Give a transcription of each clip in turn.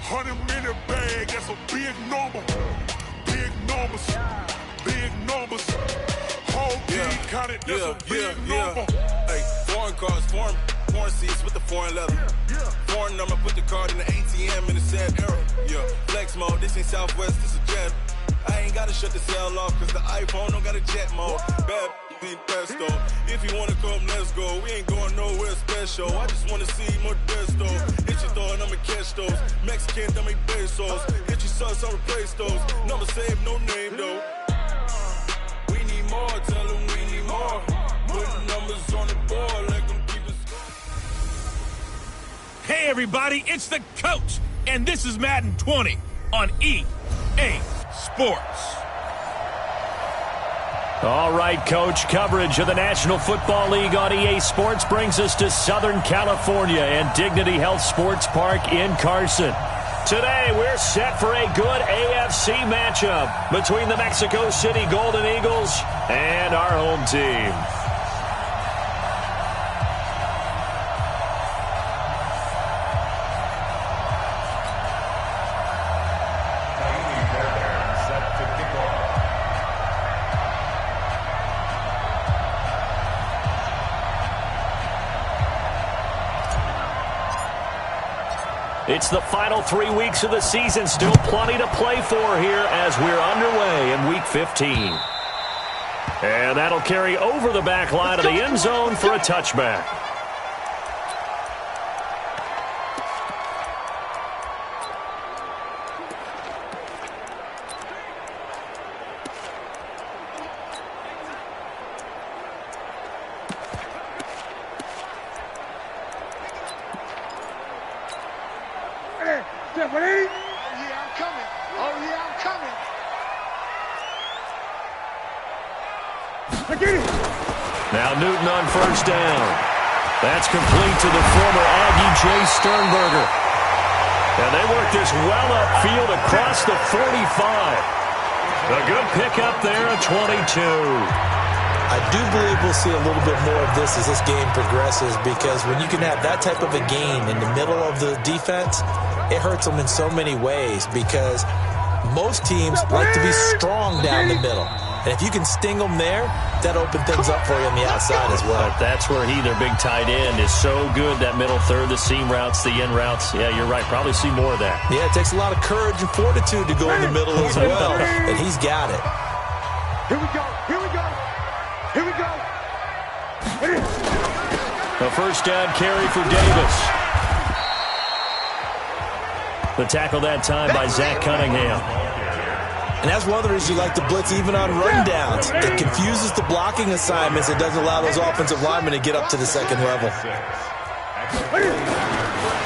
100-minute bag, that's a big number. Big numbers, big numbers. Whole team counted, that's a big number. Hey, foreign cars, foreign seats with the foreign leather. Foreign number, put the card in the ATM in the sad era. Yeah, flex mode, this ain't Southwest, this a jet. I ain't gotta shut the cell off, cause the iPhone don't got a jet mode. Bad ain't pesto. If you wanna come, let's go. We ain't going nowhere special. I just wanna see more desto. Hit your thought, I'ma catch those. Mexican, don't make pesos. Hit your sus, I'll replace those. Number saved, no name though. We need more, tell them we need more. Putting numbers on the board, like them keep us. Hey everybody, it's the coach, and this is Madden 20 on EA Sports. All right, Coach, coverage of the National Football League on EA Sports brings us to Southern California and Dignity Health Sports Park in Carson. Today, we're set for a good AFC matchup between the Mexico City Golden Eagles and our home team. It's the final 3 weeks of the season. Still plenty to play for here as we're underway in Week 15. And that'll carry over the back line of the end zone for a touchback. Now Newton on first down. That's complete to the former Aggie Jay Sternberger. And they work this well upfield across the 45. A good pickup there at 22. I do believe we'll see a little bit more of this as this game progresses, because when you can have that type of a gain in the middle of the defense, it hurts them in so many ways, because most teams like to be strong down the middle. And if you can sting them there, that opens things up for you on the outside as well. But that's where their big tight end, is so good, that middle third, the seam routes, the in routes. Yeah, you're right. Probably see more of that. Yeah, it takes a lot of courage and fortitude to go in the middle as well. And he's got it. Here we go, here we go, here we go. A first down carry for Davis. The tackle that time by Zach Cunningham. And that's one of the reasons you like to blitz even on rundowns. It confuses the blocking assignments. It doesn't allow those offensive linemen to get up to the second level.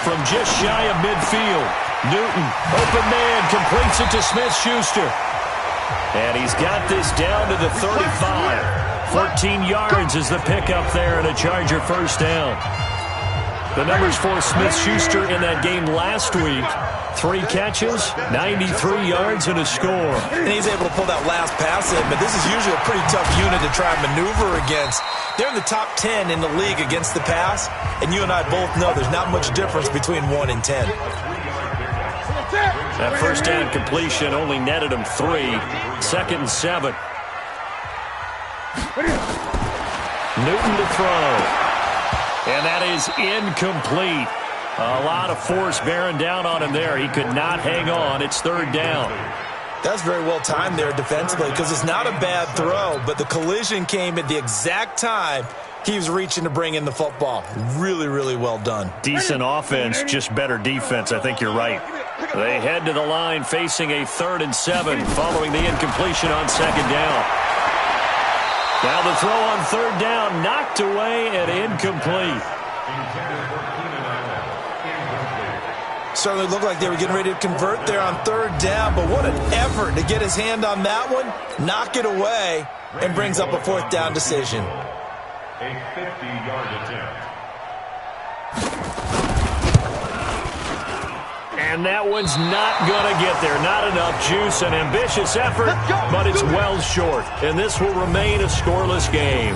From just shy of midfield, Newton, open man, completes it to Smith-Schuster. And he's got this down to the 35. 14 yards is the pickup there, and a Charger first down. The numbers for Smith-Schuster in that game last week: 3 catches, 93 yards, and a score. And he's able to pull that last pass in, but this is usually a pretty tough unit to try and maneuver against. They're in the top 10 in the league against the pass, and you and I both know there's not much difference between 1 and 10. That first down completion only netted him 3. 2nd and 7. Newton to throw. And that is incomplete. A lot of force bearing down on him there. He could not hang on. It's 3rd down. That's very well timed there defensively, because it's not a bad throw, but the collision came at the exact time he was reaching to bring in the football. Really, really well done. Decent offense, just better defense. I think you're right. They head to the line facing a 3rd and 7 following the incompletion on 2nd down. Now the throw on 3rd down, knocked away and incomplete. Certainly looked like they were getting ready to convert there on 3rd down, but what an effort to get his hand on that one, knock it away, and brings up a 4th down decision. A 50-yard attempt. And that one's not going to get there. Not enough juice. An ambitious effort, but it's well short. And this will remain a scoreless game.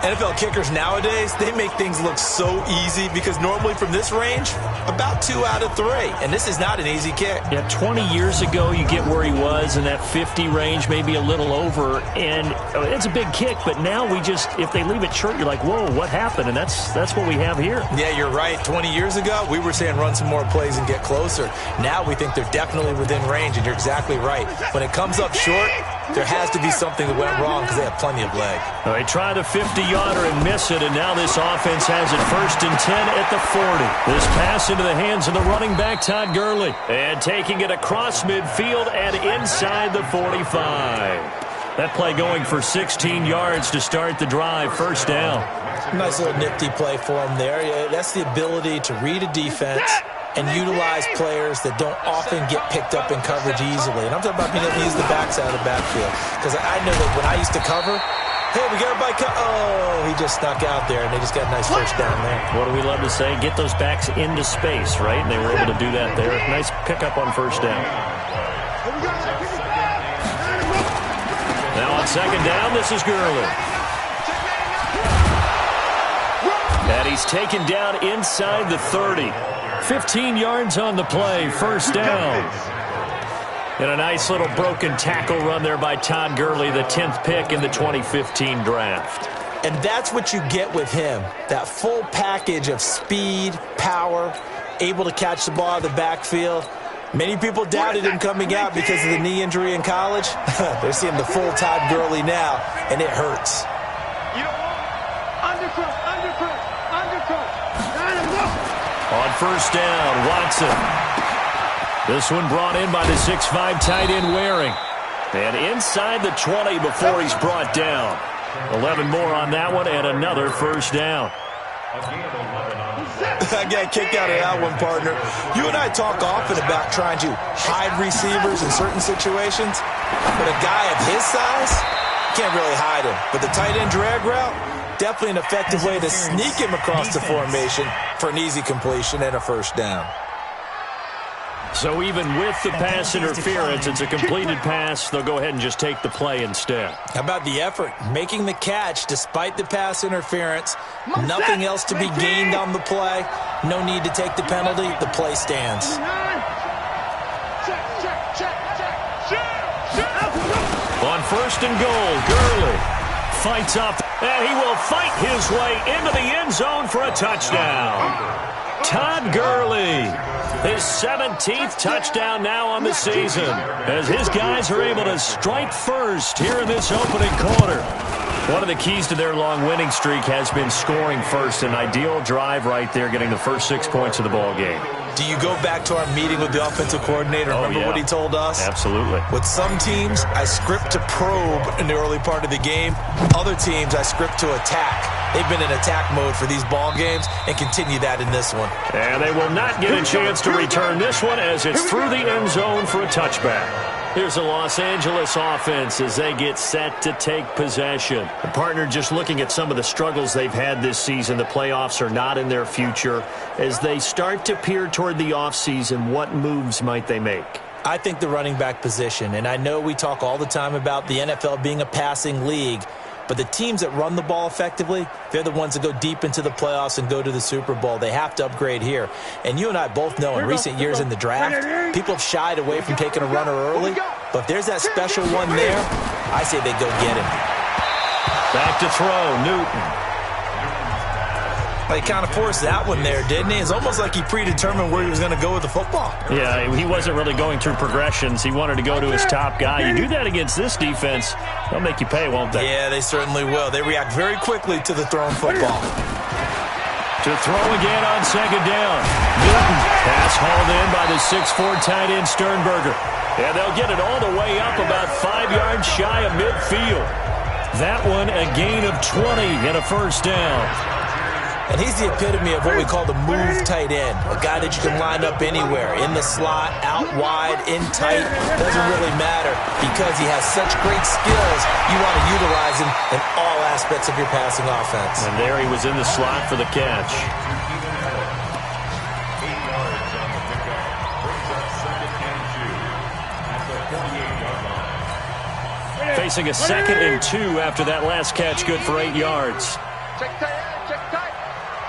NFL kickers nowadays, they make things look so easy because normally from this range, about 2 out of 3. And this is not an easy kick. Yeah, 20 years ago, you get where he was in that 50 range, maybe a little over. And it's a big kick, but now if they leave it short, you're like, whoa, what happened? And that's what we have here. Yeah, you're right. 20 years ago, we were saying run some more plays and get closer. Now we think they're definitely within range, and you're exactly right. When it comes up short, there has to be something that went wrong because they have plenty of leg. They tried a 50-yarder and miss it, and now this offense has it 1st and 10 at the 40. This pass into the hands of the running back, Todd Gurley. And taking it across midfield and inside the 45. That play going for 16 yards to start the drive, 1st down. Nice little nifty play for him there. Yeah, that's the ability to read a defense and utilize players that don't often get picked up in coverage easily. And I'm talking about being able to use the backside of the backfield. Because I know that when I used to cover, hey, we got everybody he just snuck out there, and they just got a nice 1st down there. What do we love to say? Get those backs into space, right? And they were able to do that there. Nice pickup on 1st down. Now on 2nd down, this is Gurley. And he's taken down inside the 30. 15 yards on the play, 1st down. And a nice little broken tackle run there by Todd Gurley, the 10th pick in the 2015 draft. And that's what you get with him, that full package of speed, power, able to catch the ball out of the backfield. Many people doubted him coming out because of the knee injury in college. They're seeing the full Todd Gurley now, and it hurts. On 1st down, Watson. This one brought in by the 6'5" tight end Waring. And inside the 20 before he's brought down. 11 more on that one and another 1st down. I got kicked out of that one, partner. You and I talk often about trying to hide receivers in certain situations. But a guy of his size, can't really hide him. But the tight end drag route, definitely an effective way to sneak him across the formation for an easy completion and a 1st down. So even with the pass interference, it's a completed pass. They'll go ahead and just take the play instead. How about the effort? Making the catch despite the pass interference. Nothing else to be gained on the play. No need to take the penalty. The play stands. On 1st and goal, Gurley fights up, and he will fight his way into the end zone for a touchdown. Todd Gurley, his 17th touchdown now on the season, as his guys are able to strike first here in this opening quarter. One of the keys to their long winning streak has been scoring first. An ideal drive right there, getting the first 6 points of the ball game. Do you go back to our meeting with the offensive coordinator? Remember what he told us? Absolutely. With some teams, I script to probe in the early part of the game. Other teams, I script to attack. They've been in attack mode for these ball games and continue that in this one. And they will not get a chance to return this one as it's through the end zone for a touchback. Here's the Los Angeles offense as they get set to take possession. The partner, just looking at some of the struggles they've had this season, the playoffs are not in their future. As they start to peer toward the offseason, what moves might they make? I think the running back position, and I know we talk all the time about the NFL being a passing league, but the teams that run the ball effectively, they're the ones that go deep into the playoffs and go to the Super Bowl. They have to upgrade here. And you and I both know in recent years in the draft, people have shied away from taking a runner early. But if there's that special one there, I say they go get him. Back to throw, Newton. He kind of forced that one there, didn't he? It's almost like he predetermined where he was going to go with the football. Yeah, he wasn't really going through progressions. He wanted to go to his top guy. You do that against this defense, they'll make you pay, won't they? Yeah, they certainly will. They react very quickly to the thrown football. To throw again on 2nd down. Newton. Pass hauled in by the 6'4" tight end Sternberger. And they'll get it all the way up about 5 yards shy of midfield. That one a gain of 20 and a 1st down. And he's the epitome of what we call the move tight end, a guy that you can line up anywhere, in the slot, out wide, in tight, doesn't really matter because he has such great skills. You want to utilize him in all aspects of your passing offense. And there he was in the slot for the catch. Facing a 2nd and 2 after that last catch, good for 8 yards. Check tight. Check tight.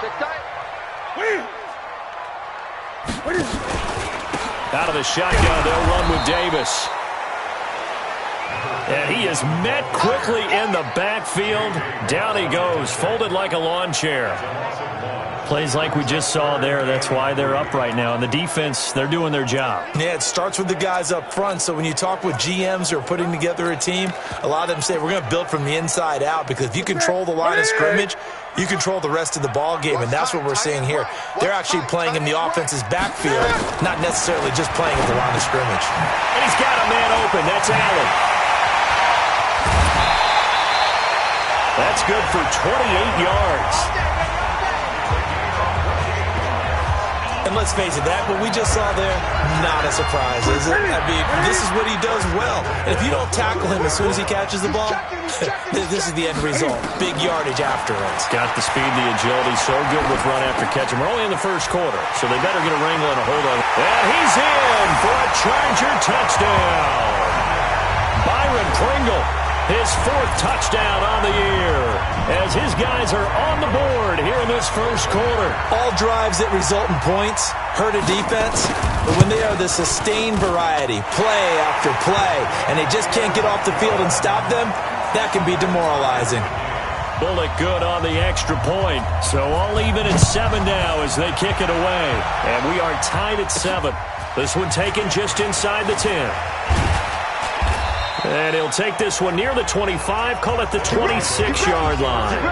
Check tight. Out of the shotgun, they'll run with Davis. And he is met quickly in the backfield. Down he goes, folded like a lawn chair. Plays like we just saw there. That's why they're up right now. And the defense, they're doing their job. Yeah, it starts with the guys up front. So when you talk with GMs who are putting together a team, a lot of them say we're going to build from the inside out, because if you control the line of scrimmage, you control the rest of the ball game, and that's what we're seeing here. They're actually playing in the offense's backfield, not necessarily just playing at the line of scrimmage. And he's got a man open. That's Allen. That's good for 28 yards. And let's face it, that what we just saw there, not a surprise, is it? I mean, this is what he does well. And if you don't tackle him as soon as he catches the ball, this is the end result. Big yardage after it. Got the speed, the agility, so good with run after catch. And we're only in the first quarter, so they better get a wrangle and a hold on. And he's in for a Charger touchdown. Byron Pringle, his 4th touchdown on the year, as his guys are on the board here in this first quarter. All drives that result in points hurt a defense, but when they are the sustained variety, play after play, and they just can't get off the field and stop them, that can be demoralizing. Bullock good on the extra point, so all even at 7 now as they kick it away. And we are tied at 7. This one taken just inside the 10. And he'll take this one near the 25, call it the 26-yard line.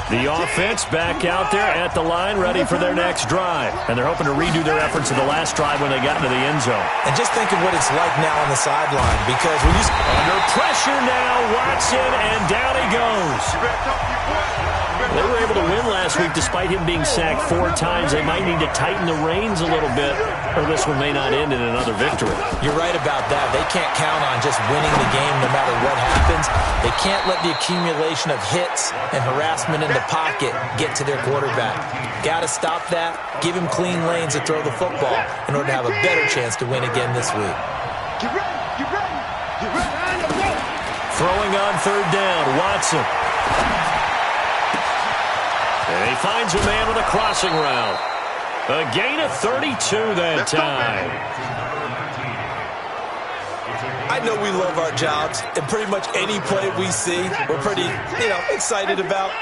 The offense back out there at the line, ready for their next drive. And they're hoping to redo their efforts of the last drive when they got into the end zone. And just think of what it's like now on the sideline, because when you... Under pressure now, Watson, and down he goes. They were able to win last week despite him being sacked 4 times. They might need to tighten the reins a little bit, or this one may not end in another victory. You're right about that. They can't count on just winning the game no matter what happens. They can't let the accumulation of hits and harassment in the pocket get to their quarterback. Got to stop that, give him clean lanes to throw the football in order to have a better chance to win again this week. Get ready. Get ready. Get ready. Throwing on 3rd down, Watson. And he finds a man with a crossing route. A gain of 32 that time. I know we love our jobs, and pretty much any play we see, we're pretty, excited about.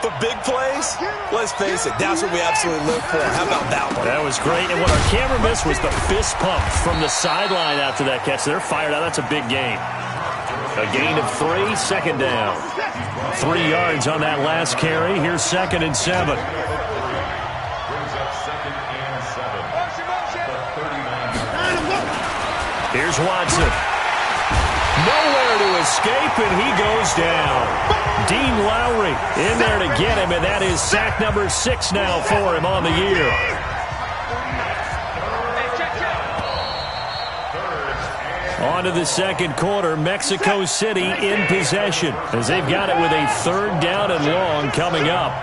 But big plays, let's face it, that's what we absolutely live for. How about that one? That was great, and what our camera missed was the fist pump from the sideline after that catch. They're fired out. That's a big gain. A gain of 3, 2nd down. 3 yards on that last carry. Here's 2nd and 7. Here's Watson. Nowhere to escape, and he goes down. Dean Lowry in there to get him, and that is sack number 6 now for him on the year. On to the second quarter, Mexico City in possession as they've got it with a 3rd down and long coming up.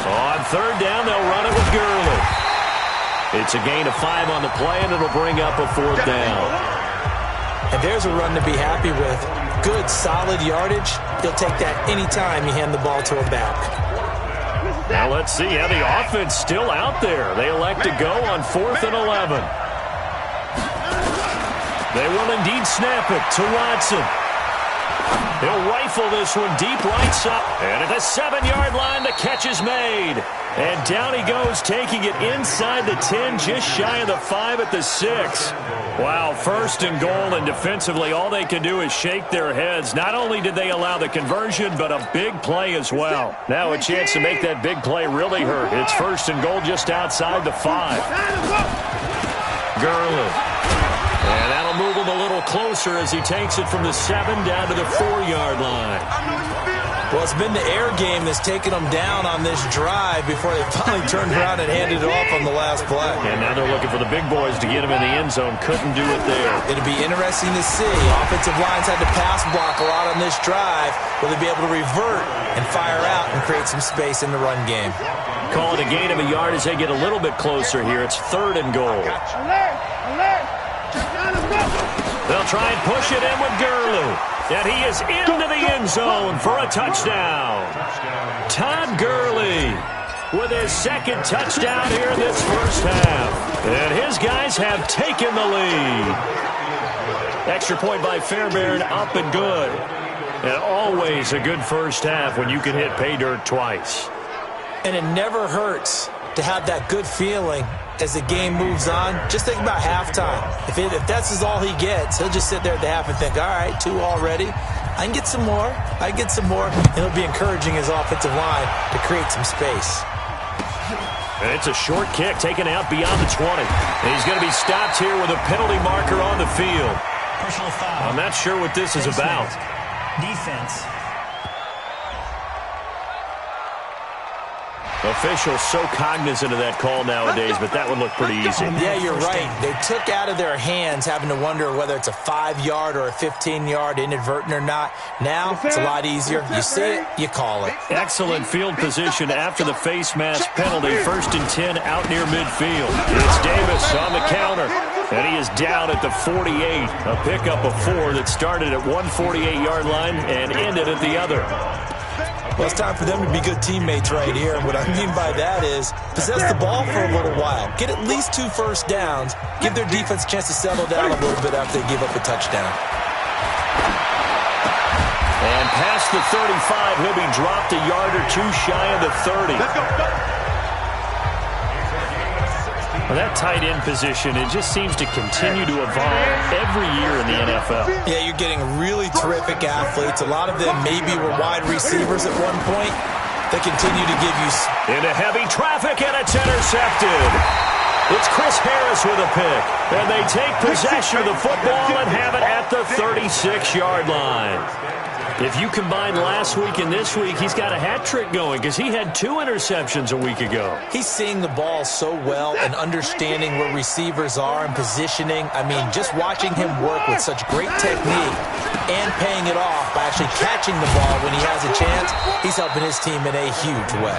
On 3rd down, they'll run it with Gurley. It's a gain of 5 on the play, and it'll bring up a 4th down. And there's a run to be happy with. Good, solid yardage. He'll take that anytime you hand the ball to him back. Now let's see how the offense still out there. They elect to go on 4th and 11. They will indeed snap it to Watson. He'll rifle this one deep right side. And at the 7-yard line, the catch is made. And down he goes, taking it inside the 10, just shy of the 5 at the 6. Wow, 1st and goal, and defensively, all they can do is shake their heads. Not only did they allow the conversion, but a big play as well. Now a chance to make that big play really hurt. It's 1st and goal just outside the 5. Gurley. And that'll move him a little closer as he takes it from the 7 down to the 4-yard line. Well, it's been the air game that's taken them down on this drive before they finally turned around and handed it off on the last play. And now they're looking for the big boys to get them in the end zone. Couldn't do it there. It'll be interesting to see. Offensive lines had to pass block a lot on this drive. Will they be able to revert and fire out and create some space in the run game? Call it a gain of a yard as they get a little bit closer here. It's 3rd and goal. They'll try and push it in with Gurley. And he is into the end zone for a touchdown. Todd Gurley with his 2nd touchdown here in this first half. And his guys have taken the lead. Extra point by Fairbairn, up and good. And always a good first half when you can hit pay dirt twice. And it never hurts to have that good feeling as the game moves on. Just think about halftime. If that's all he gets, he'll just sit there at the half and think, all right, 2 already. I can get some more. I can get some more. And he'll be encouraging his offensive line to create some space. And it's a short kick taken out beyond the 20. And he's going to be stopped here with a penalty marker on the field. Personal foul. I'm not sure what this is about. Defense. Officials so cognizant of that call nowadays, but that would look pretty easy. Yeah, you're right. They took out of their hands having to wonder whether it's a 5-yard or a 15-yard inadvertent or not. Now, it's a lot easier. You see it, you call it. Excellent field position after the face mask penalty. 1st and 10 out near midfield. It's Davis on the counter, and he is down at the 48. A pickup of 4 that started at one 48-yard line and ended at the other. Well, it's time for them to be good teammates right here. And what I mean by that is possess the ball for a little while. Get at least 2 first downs. Give their defense a chance to settle down a little bit after they give up a touchdown. And past the 35, he'll be dropped a yard or 2 shy of the 30. Let's go. Well, that tight end position, it just seems to continue to evolve every year in the NFL. Yeah, you're getting really terrific athletes. A lot of them maybe were wide receivers at one point. They continue to give you... Into heavy traffic, and it's intercepted. It's Chris Harris with a pick. And they take possession of the football and have it at the 36-yard line. If you combine last week and this week, he's got a hat trick going because he had 2 interceptions a week ago. He's seeing the ball so well and understanding where receivers are and positioning. I mean, just watching him work with such great technique and paying it off by actually catching the ball when he has a chance, he's helping his team in a huge way.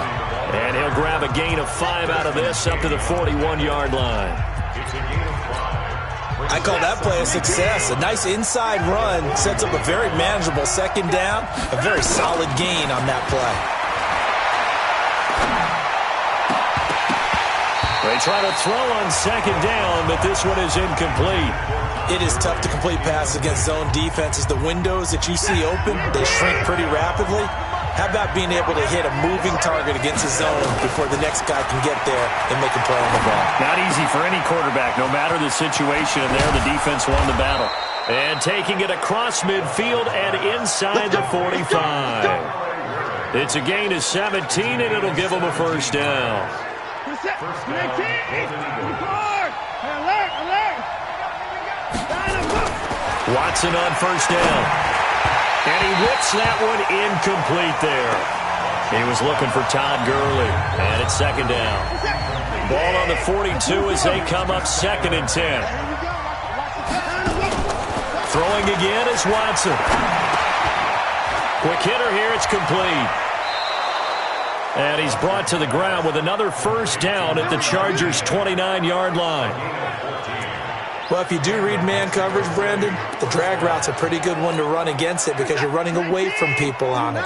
And he'll grab a gain of 5 out of this up to the 41-yard line. I call that play a success. A nice inside run sets up a very manageable 2nd down. A very solid gain on that play. They try to throw on 2nd down, but this one is incomplete. It is tough to complete passes against zone defenses. The windows that you see open, they shrink pretty rapidly. How about being able to hit a moving target against a zone before the next guy can get there and make a play on the ball? Not easy for any quarterback, no matter the situation, and there the defense won the battle. And taking it across midfield and inside the 45. It's a gain of 17, and it'll give them a first down. Watson on first down. And he whips that one incomplete there. He was looking for Todd Gurley. And it's 2nd down. Ball on the 42 as they come up 2nd and 10. Throwing again is Watson. Quick hitter here, it's complete. And he's brought to the ground with another first down at the Chargers' 29-yard line. Well, if you do read man coverage, Brandon, the drag route's a pretty good one to run against it because you're running away from people on it.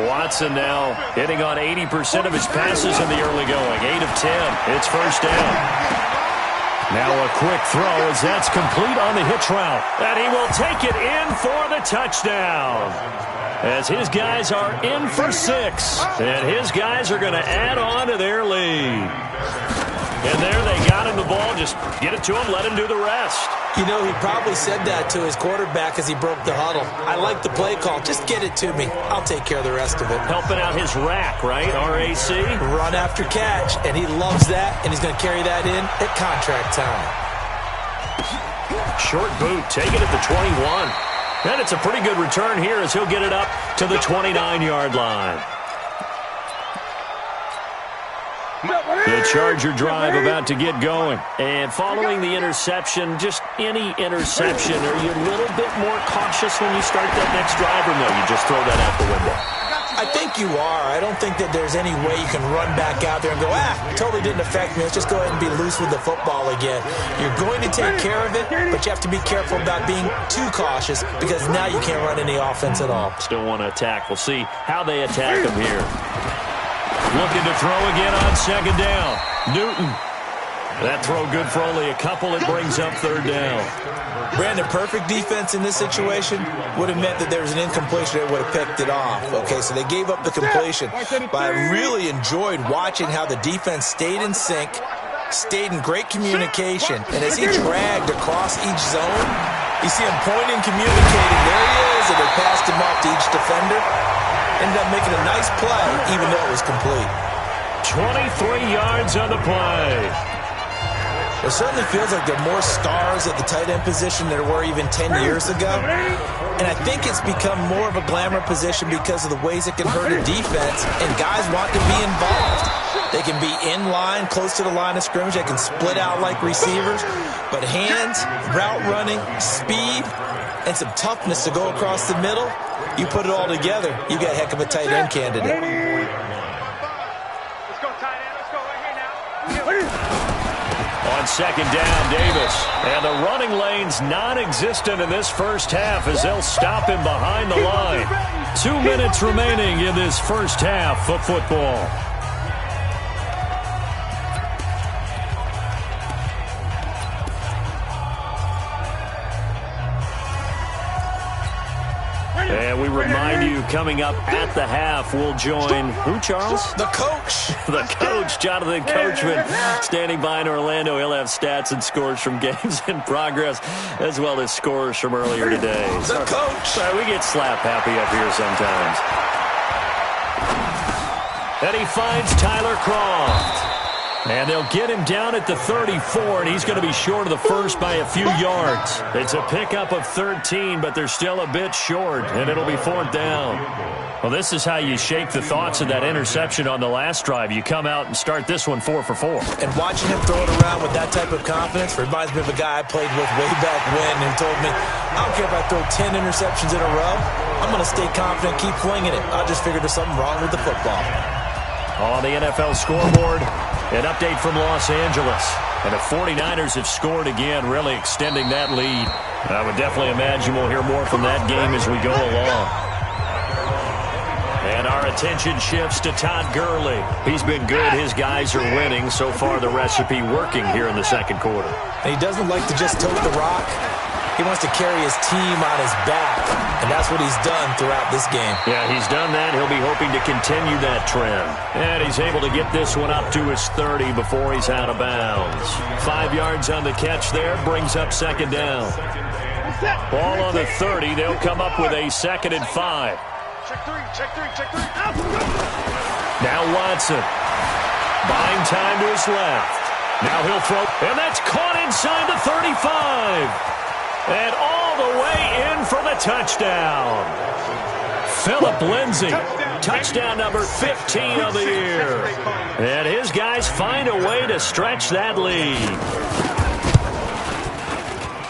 Watson now hitting on 80% of his passes in the early going. 8 of 10. It's first down. Now a quick throw as that's complete on the hitch route. And he will take it in for the touchdown. As his guys are in for 6. And his guys are going to add on to their lead. And there they got him the ball. Just get it to him, let him do the rest. You know, he probably said that to his quarterback as he broke the huddle. I like the play call. Just get it to me. I'll take care of the rest of it. Helping out his rack, right? RAC? Run after catch. And he loves that, and he's going to carry that in at contract time. Short boot, take it at the 21. And it's a pretty good return here as he'll get it up to the 29-yard line. The Charger drive about to get going. And following the interception, just any interception, are you a little bit more cautious when you start that next drive, or no, you just throw that out the window? I think you are. I don't think that there's any way you can run back out there and go, totally didn't affect me. Let's just go ahead and be loose with the football again. You're going to take care of it, but you have to be careful about being too cautious because now you can't run any offense at all. Still want to attack. We'll see how they attack him here. Looking to throw again on second down. Newton. That throw good for only a couple. It brings up third down. Brandon, perfect defense in this situation would have meant that there was an incompletion that would have picked it off. Okay, so they gave up the completion. But I really enjoyed watching how the defense stayed in sync, stayed in great communication. And as he dragged across each zone, you see him pointing, communicating. There he is, and they passed him off to each defender. Ended up making a nice play, even though it was complete. 23 yards on the play. It certainly feels like there are more stars at the tight end position than there were even 10 years ago. And I think it's become more of a glamour position because of the ways it can hurt a defense, and guys want to be involved. They can be in line, close to the line of scrimmage. They can split out like receivers. But hands, route running, speed, and some toughness to go across the middle, you put it all together, you got a heck of a tight end candidate. Let's go, tight end. Let's go right here now. On second down, Davis. And the running lane's non-existent in this first half as they'll stop him behind the line. 2 minutes remaining in this first half of football. And we remind you, coming up at the half, we'll join who, Charles? The coach. The coach, Jonathan Coachman, standing by in Orlando. He'll have stats and scores from games in progress, as well as scores from earlier today. The coach. Sorry, we get slap happy up here sometimes. And he finds Tyler Croft. And they'll get him down at the 34, and he's going to be short of the first by a few yards. It's a pickup of 13, but they're still a bit short, and it'll be fourth down. Well, this is how you shake the thoughts of that interception on the last drive. You come out and start this one 4 for 4. And watching him throw it around with that type of confidence reminds me of a guy I played with way back when who told me, I don't care if I throw 10 interceptions in a row. I'm going to stay confident, keep flinging it. I just figured there's something wrong with the football. On the NFL scoreboard, an update from Los Angeles. And the 49ers have scored again, really extending that lead. I would definitely imagine we'll hear more from that game as we go along. And our attention shifts to Todd Gurley. He's been good. His guys are winning. So far, the recipe working here in the second quarter. And he doesn't like to just tote the rock. He wants to carry his team on his back, and that's what he's done throughout this game. Yeah, he's done that. He'll be hoping to continue that trend. And he's able to get this one up to his 30 before he's out of bounds. 5 yards on the catch there, brings up second down. Ball on the 30. They'll come up with a 2nd and 5. Check three. Now Watson. Buying time to his left. Now he'll throw, and that's caught inside the 35. And all the way in for the touchdown. Phillip Lindsay, touchdown number 15 of the year. And his guys find a way to stretch that lead.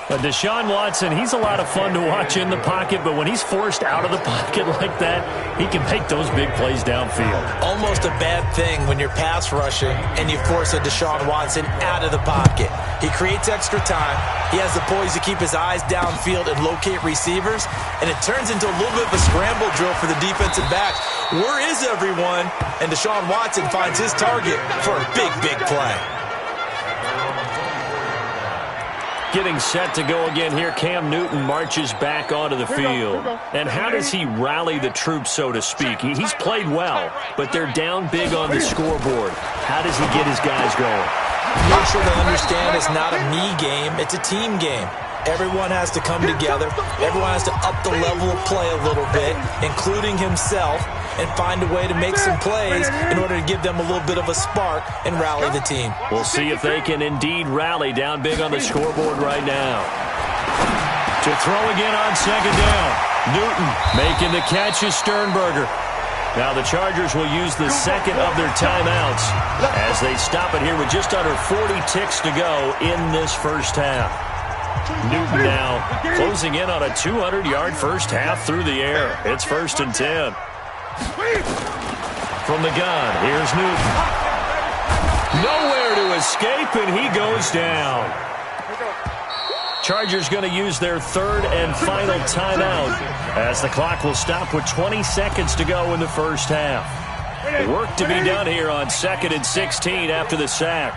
But Deshaun Watson, he's a lot of fun to watch in the pocket, but when he's forced out of the pocket like that, he can make those big plays downfield. Almost a bad thing when you're pass rushing and you force a Deshaun Watson out of the pocket. He creates extra time. He has the poise to keep his eyes downfield and locate receivers, and it turns into a little bit of a scramble drill for the defensive backs. Where is everyone? And Deshaun Watson finds his target for a big, big play. Getting set to go again here, Cam Newton marches back onto the field. And how does he rally the troops, so to speak? He's played well, but they're down big on the scoreboard. How does he get his guys going? Make sure they understand it's not a me game, it's a team game. Everyone has to come together. Everyone has to up the level of play a little bit, including himself, and find a way to make some plays in order to give them a little bit of a spark and rally the team. We'll see if they can indeed rally down big on the scoreboard right now. To throw again on second down. Newton making the catch is Sternberger. Now the Chargers will use the second of their timeouts as they stop it here with just under 40 ticks to go in this first half. Newton now closing in on a 200-yard first half through the air. It's 1st and 10. From the gun, here's Newton. Nowhere to escape, and he goes down. Chargers going to use their third and final timeout as the clock will stop with 20 seconds to go in the first half. Work to be done here on 2nd and 16 after the sack.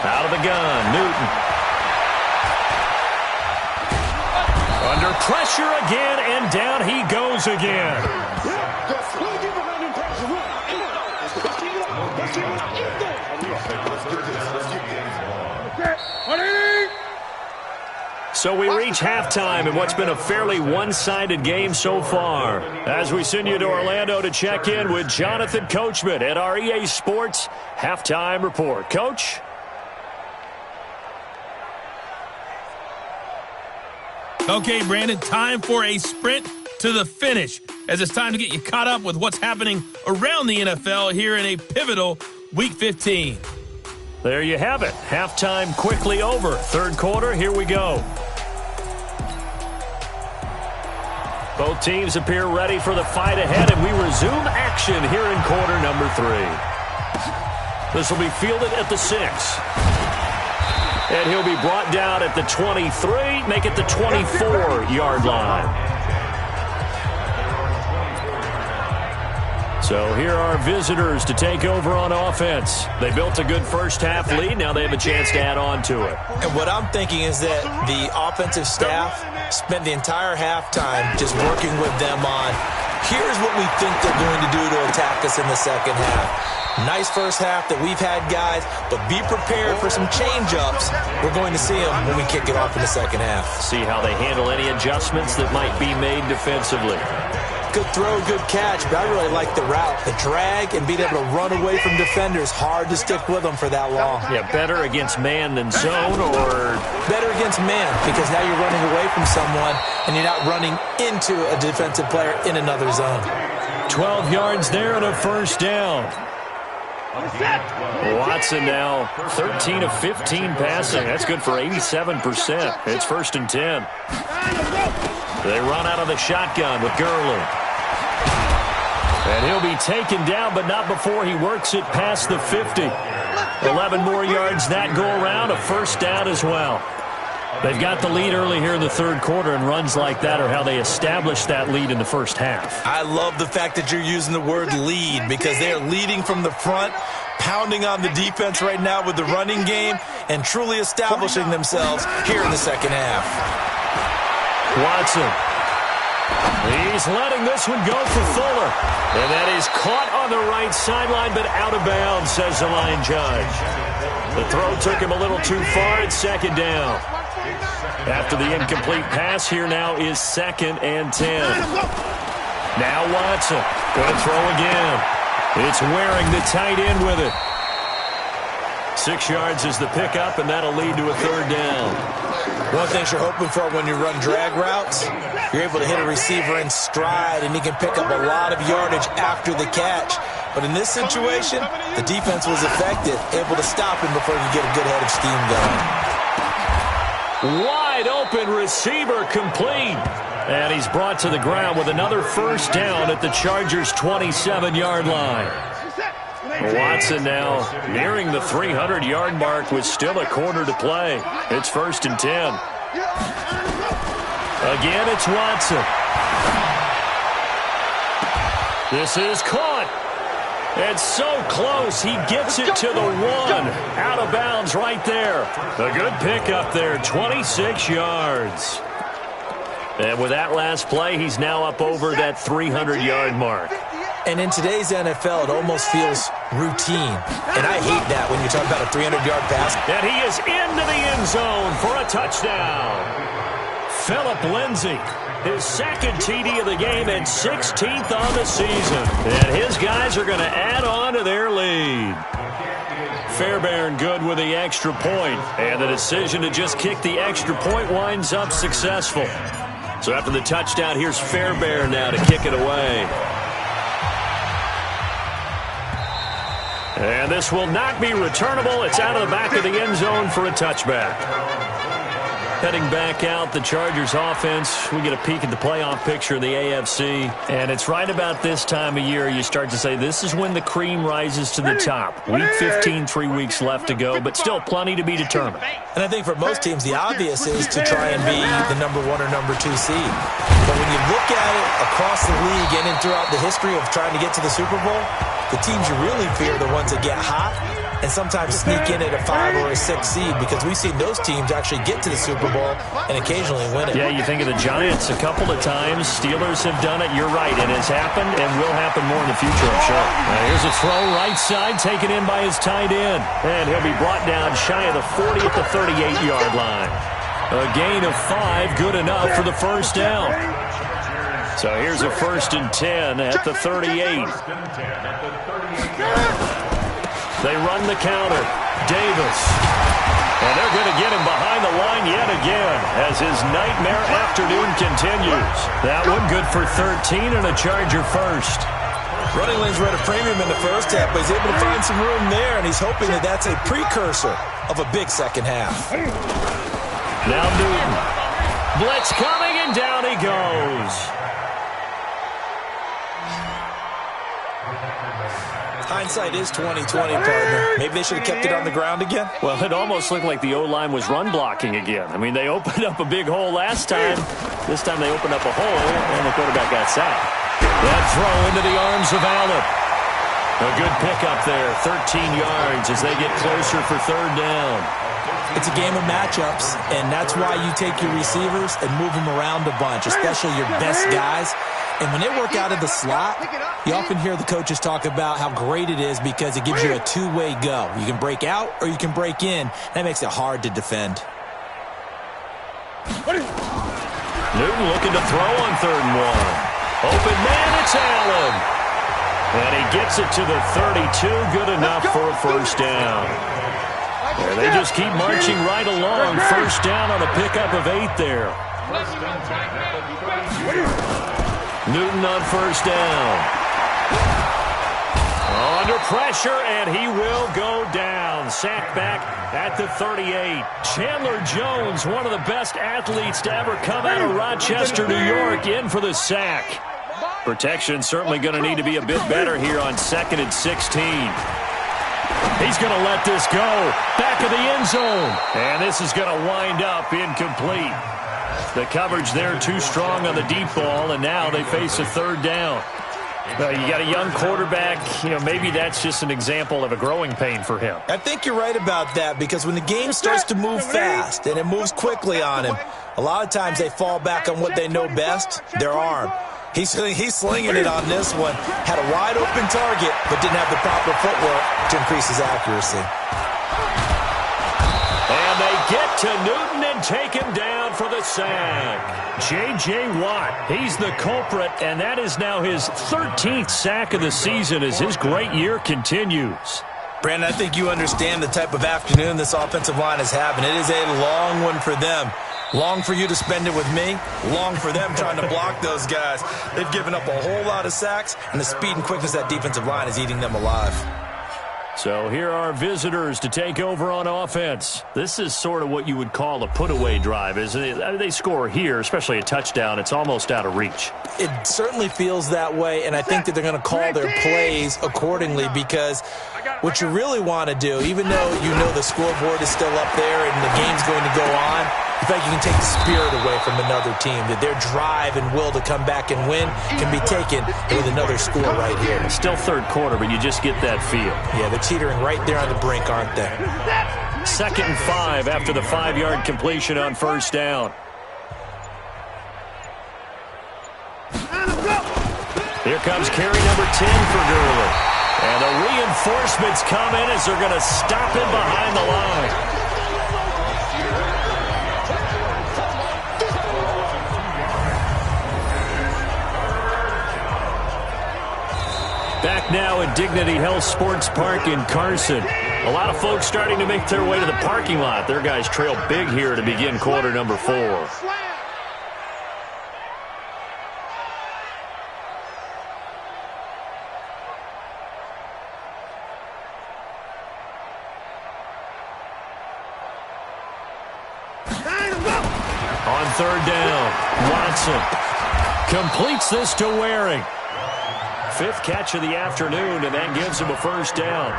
Out of the gun, Newton. Under pressure again, and down he goes again. So we reach halftime in what's been a fairly one-sided game so far. As we send you to Orlando to check in with Jonathan Coachman at our EA Sports Halftime Report. Coach? Okay, Brandon, time for a sprint to the finish, as it's time to get you caught up with what's happening around the NFL here in a pivotal Week 15. There you have it. Halftime quickly over. Third quarter, here we go. Both teams appear ready for the fight ahead, and we resume action here in quarter number 3. This will be fielded at the 6. And he'll be brought down at the 23, make it the 24-yard line. So here are visitors to take over on offense. They built a good first half lead. Now they have a chance to add on to it. And what I'm thinking is that the offensive staff spent the entire halftime just working with them on, here's what we think they're going to do to attack us in the second half. Nice first half that we've had, guys, but be prepared for some change-ups. We're going to see them when we kick it off in the second half. See how they handle any adjustments that might be made defensively. Good throw, good catch, but I really like the route. The drag and being able to run away from defenders, hard to stick with them for that long. Yeah, better against man than zone, or? Better against man, because now you're running away from someone and you're not running into a defensive player in another zone. 12 yards there and a first down. Watson now 13 of 15 passing. That's good for 87%. It's 1st and 10. They run out of the shotgun with Gurley. And he'll be taken down, but not before he works it past the 50. 11 more yards that go around, a first down as well. They've got the lead early here in the third quarter, and runs like that are how they establish that lead in the first half. I love the fact that you're using the word lead, because they're leading from the front, pounding on the defense right now with the running game, and truly establishing themselves here in the second half. Watson. He's letting this one go for Fuller. And that is caught on the right sideline, but out of bounds, says the line judge. The throw took him a little too far. It's second down. After the incomplete pass, here now is 2nd and 10. Now Watson. Going to throw again. It's Waring, the tight end, with it. 6 yards is the pickup, and that'll lead to a third down. One thing you're hoping for when you run drag routes, you're able to hit a receiver in stride, and he can pick up a lot of yardage after the catch. But in this situation, the defense was effective, able to stop him before he could get a good head of steam going. Wide open receiver complete. And he's brought to the ground with another first down at the Chargers' 27-yard line. Watson now nearing the 300-yard mark with still a quarter to play. It's 1st and 10. Again, it's Watson. This is caught. It's so close. He gets it to the 1. Out of bounds right there. A good pickup there, 26 yards. And with that last play, he's now up over that 300-yard mark. And in today's NFL, it almost feels routine. And I hate that when you talk about a 300-yard pass. And he is into the end zone for a touchdown. Phillip Lindsay, his 2nd TD of the game and 16th on the season. And his guys are going to add on to their lead. Fairbairn good with the extra point. And the decision to just kick the extra point winds up successful. So after the touchdown, here's Fairbairn now to kick it away. And this will not be returnable. It's out of the back of the end zone for a touchback. Heading back out, the Chargers offense. We get a peek at the playoff picture of the AFC. And it's right about this time of year you start to say this is when the cream rises to the top. Week 15, 3 weeks left to go, but still plenty to be determined. And I think for most teams, the obvious is to try and be the number 1 or number 2 seed. But when you look at it across the league and throughout the history of trying to get to the Super Bowl, the teams you really fear are the ones that get hot and sometimes sneak in at a 5 or a 6 seed, because we've seen those teams actually get to the Super Bowl and occasionally win it. Yeah, you think of the Giants a couple of times. Steelers have done it. You're right. It has happened and will happen more in the future, I'm sure. Now here's a throw right side, taken in by his tight end. And he'll be brought down shy of the 40 at the 38-yard line. A gain of 5, good enough for the first down. So here's a 1st and 10 at the 38. They run the counter. Davis. And they're going to get him behind the line yet again as his nightmare afternoon continues. That one good for 13 and a Charger first. Running lanes were at a premium in the first half, but he's able to find some room there, and he's hoping that that's a precursor of a big second half. Now Newton. Blitz coming, and down he goes. Hindsight is 20/20, partner. Maybe they should have kept it on the ground again. Well, it almost looked like the O-line was run blocking again. I mean, they opened up a big hole last time. This time they opened up a hole, and the quarterback got sacked. That throw into the arms of Allen. A good pickup there, 13 yards as they get closer for 3rd down. It's a game of matchups, and that's why you take your receivers and move them around a bunch, especially your best guys. And when they work out of the slot, you often hear the coaches talk about how great it is because it gives you a two-way go. You can break out or you can break in. That makes it hard to defend. Newton looking to throw on 3rd and 1. Open man, it's Allen. And he gets it to the 32, good enough for a 1st down. And they just keep marching right along. 1st down on a pickup of 8 there. Newton on 1st down. Under pressure, and he will go down. Sacked back at the 38. Chandler Jones, one of the best athletes to ever come out of Rochester, New York, in for the sack. Protection certainly going to need to be a bit better here on 2nd and 16. He's going to let this go. Back of the end zone. And this is going to wind up incomplete. The coverage there too strong on the deep ball, and now they face a 3rd down. Well, you got a young quarterback. You know, maybe that's just an example of a growing pain for him. I think you're right about that, because when the game starts to move fast and it moves quickly on him, a lot of times they fall back on what they know best, their arm. He's slinging it on this one. Had a wide-open target, but didn't have the proper footwork to increase his accuracy. And they get to Newton and take him down for the sack. J.J. Watt, he's the culprit, and that is now his 13th sack of the season as his great year continues. Brandon, I think you understand the type of afternoon this offensive line is having. It is a long one for them. Long for you to spend it with me. Long for them trying to block those guys. They've given up a whole lot of sacks, and the speed and quickness of that defensive line is eating them alive. So here are visitors to take over on offense. This is sort of what you would call a put-away drive, isn't it? I mean, they score here, especially a touchdown. It's almost out of reach. It certainly feels that way, and I think that they're going to call their plays accordingly, because what you really want to do, even though you know the scoreboard is still up there and the game's going to go on, I feel like you can take the spirit away from another team, that their drive and will to come back and win can be taken with another score right here. It's still 3rd quarter, but you just get that feel. Yeah, they're teetering right there on the brink, aren't they? 2nd and 5 after the 5-yard completion on 1st down. Here comes carry number 10 for Gurley. And the reinforcements come in as they're going to stop him behind the line. Back now at Dignity Health Sports Park in Carson. A lot of folks starting to make their way to the parking lot. Their guys trail big here to begin quarter number 4. On third down, Watson completes this to Waring. 5th catch of the afternoon, and that gives him a first down.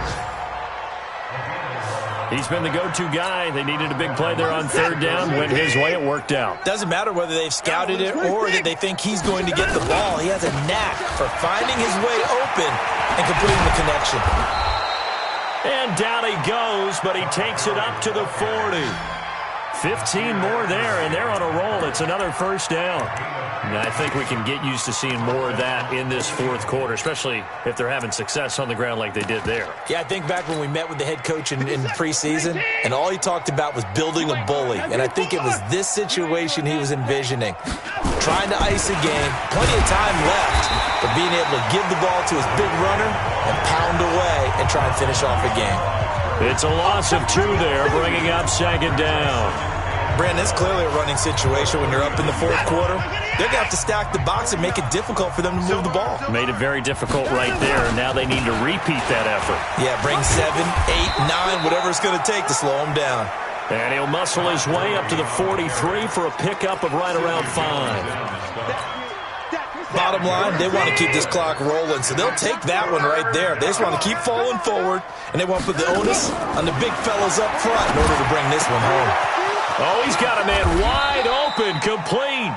He's been the go-to guy. They needed a big play there on third down. Went his way, it worked out. Doesn't matter whether they've scouted it or that they think he's going to get the ball. He has a knack for finding his way open and completing the connection. And down he goes, but he takes it up to the 40. 15 more there, and they're on a roll. It's another first down. And I think we can get used to seeing more of that in this 4th quarter, especially if they're having success on the ground like they did there. Yeah, I think back when we met with the head coach in preseason, and all he talked about was building a bully. And I think it was this situation he was envisioning. Trying to ice a game, plenty of time left, but being able to give the ball to his big runner and pound away and try and finish off a game. It's a loss of 2 there, bringing up second down. Brandon, it's clearly a running situation when you're up in the 4th quarter. They're going to have to stack the box and make it difficult for them to move the ball. Made it very difficult right there. Now they need to repeat that effort. Yeah, bring 7, 8, 9, whatever it's going to take to slow him down. And he'll muscle his way up to the 43 for a pickup of right around 5. Bottom line, they want to keep this clock rolling, so they'll take that one right there. They just want to keep falling forward, and they want to put the onus on the big fellas up front in order to bring this one home. Oh, he's got a man wide open, complete.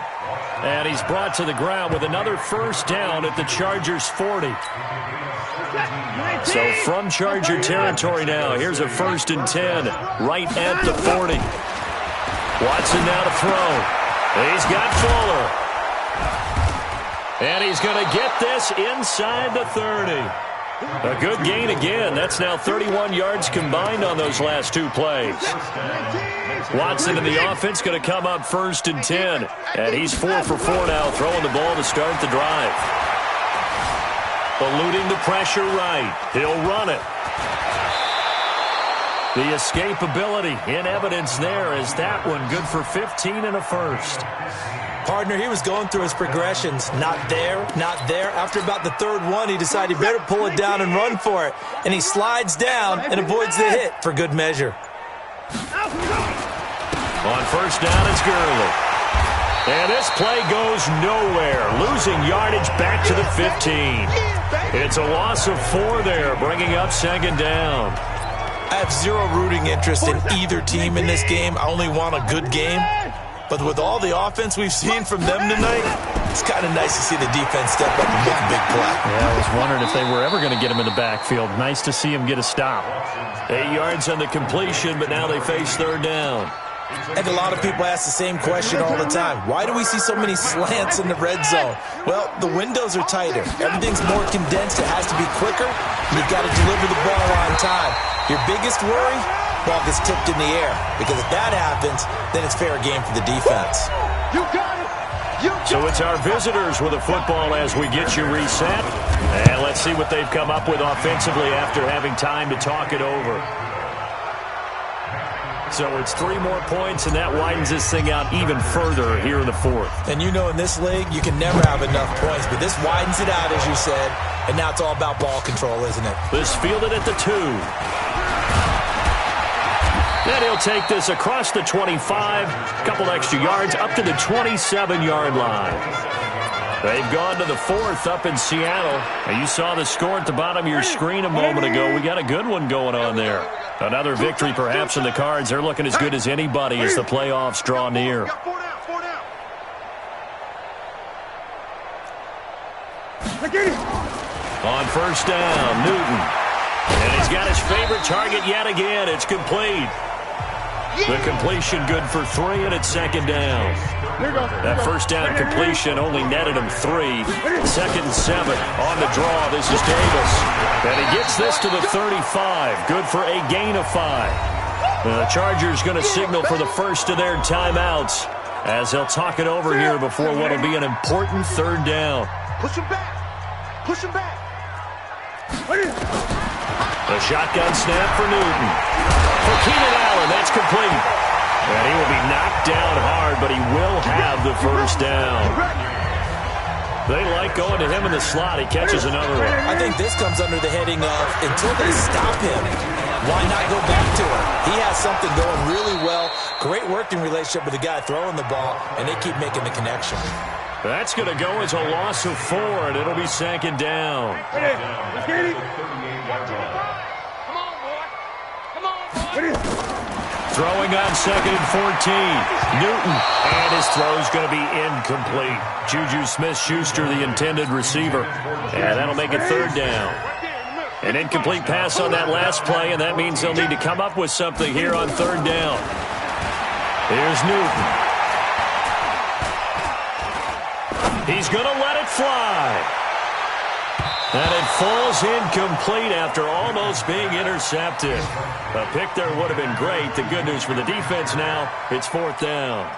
And he's brought to the ground with another first down at the Chargers' 40. So from Charger territory now, here's a 1st and 10 right at the 40. Watson now to throw. He's got Fuller. And he's going to get this inside the 30. A good gain again. That's now 31 yards combined on those last 2 plays. Watson in the offense going to come up 1st and 10. And he's 4 for 4 now, throwing the ball to start the drive. Eluding the pressure right. He'll run it. The escapability in evidence there is that one good for 15 and a first. Partner, he was going through his progressions. Not there, not there. After about the 3rd one, he decided he better pull it down and run for it. And he slides down and avoids the hit for good measure. On first down, it's Gurley. And this play goes nowhere. Losing yardage back to the 15. It's a loss of 4 there, bringing up second down. I have zero rooting interest in either team in this game. I only want a good game. But with all the offense we've seen from them tonight, it's kind of nice to see the defense step up and make a big play. Yeah, I was wondering if they were ever going to get him in the backfield. Nice to see him get a stop. 8 yards on the completion, but now they face third down. I think a lot of people ask the same question all the time. Why do we see so many slants in the red zone? Well, the windows are tighter. Everything's more condensed. It has to be quicker. And you've got to deliver the ball on time. Your biggest worry? Ball gets tipped in the air. Because if that happens, then it's fair game for the defense. You got it. So it's our visitors with a football as we get you reset. And let's see what they've come up with offensively after having time to talk it over. So it's 3 more points, and that widens this thing out even further here in the 4th. And you know in this league, you can never have enough points, but this widens it out, as you said, and now it's all about ball control, isn't it? This fielded at the 2. Then he'll take this across the 25, a couple extra yards, up to the 27-yard line. They've gone to the 4th up in Seattle. And you saw the score at the bottom of your screen a moment ago. We got a good one going on there. Another victory perhaps in the cards. They're looking as good as anybody as the playoffs draw near. On first down, Newton. And he's got his favorite target yet again. It's complete. The completion good for 3, and it's second down. That first down completion only netted him 3. 2nd and 7 on the draw. This is Davis. And he gets this to the 35. Good for a gain of 5. The Chargers going to signal for the first of their timeouts as they'll talk it over here before what will be an important third down. Push him back. Push him back. A shotgun snap for Newton. For Keenan Allen, that's complete. And he will be knocked down hard, but he will have the first down. They like going to him in the slot. He catches another one. I think this comes under the heading of until they stop him, why not go back to him? He has something going really well. Great working relationship with the guy throwing the ball, and they keep making the connection. That's going to go as a loss of 4, and it'll be second down. Let's get it. Come on, boy. Come on, boy. Throwing on 2nd and 14. Newton, and his throw's going to be incomplete. Juju Smith-Schuster, the intended receiver. And that'll make it 3rd down. An incomplete pass on that last play, and that means they'll need to come up with something here on 3rd down. Here's Newton. He's going to let it fly. And it falls incomplete after almost being intercepted. A pick there would have been great. The good news for the defense now, it's 4th down.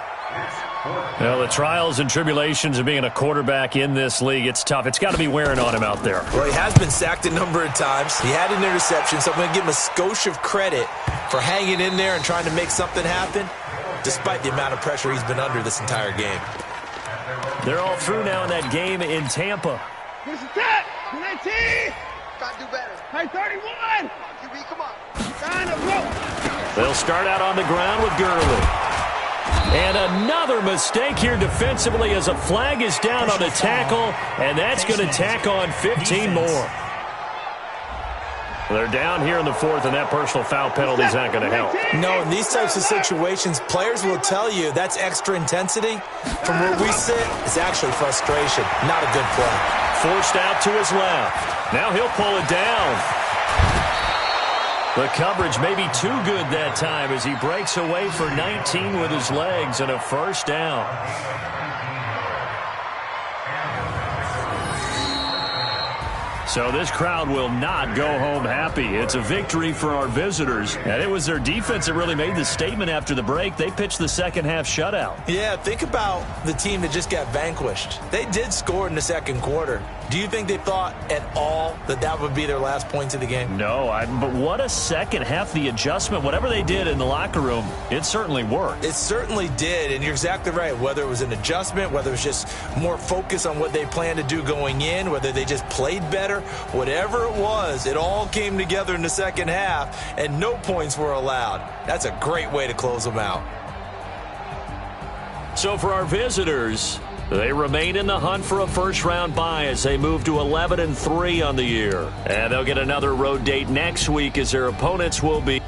Well, the trials and tribulations of being a quarterback in this league, it's tough. It's got to be wearing on him out there. Well, he has been sacked a number of times. He had an interception, so I'm going to give him a skosh of credit for hanging in there and trying to make something happen, despite the amount of pressure he's been under this entire game. They're all through now in that game in Tampa. This is that. 19. Got to do better. Hey, 31. QB, come on. Sign up, go. They'll start out on the ground with Gurley. And another mistake here defensively as a flag is down on a tackle, and that's going to tack on 15 more. They're down here in the 4th, and that personal foul penalty is not going to help. No, in these types of situations, players will tell you that's extra intensity. From where we sit, it's actually frustration, not a good play. Forced out to his left. Now he'll pull it down. The coverage may be too good that time as he breaks away for 19 with his legs and a first down. So this crowd will not go home happy. It's a victory for our visitors. And it was their defense that really made the statement after the break. They pitched the second half shutout. Yeah, think about the team that just got vanquished. They did score in the second quarter. Do you think they thought at all that that would be their last points of the game? No, but what a second half. The adjustment, whatever they did in the locker room, it certainly worked. It certainly did, and you're exactly right. Whether it was an adjustment, whether it was just more focus on what they planned to do going in, whether they just played better, whatever it was, it all came together in the second half, and no points were allowed. That's a great way to close them out. So for our visitors, they remain in the hunt for a first-round bye as they move to 11-3 on the year. And they'll get another road date next week as their opponents will be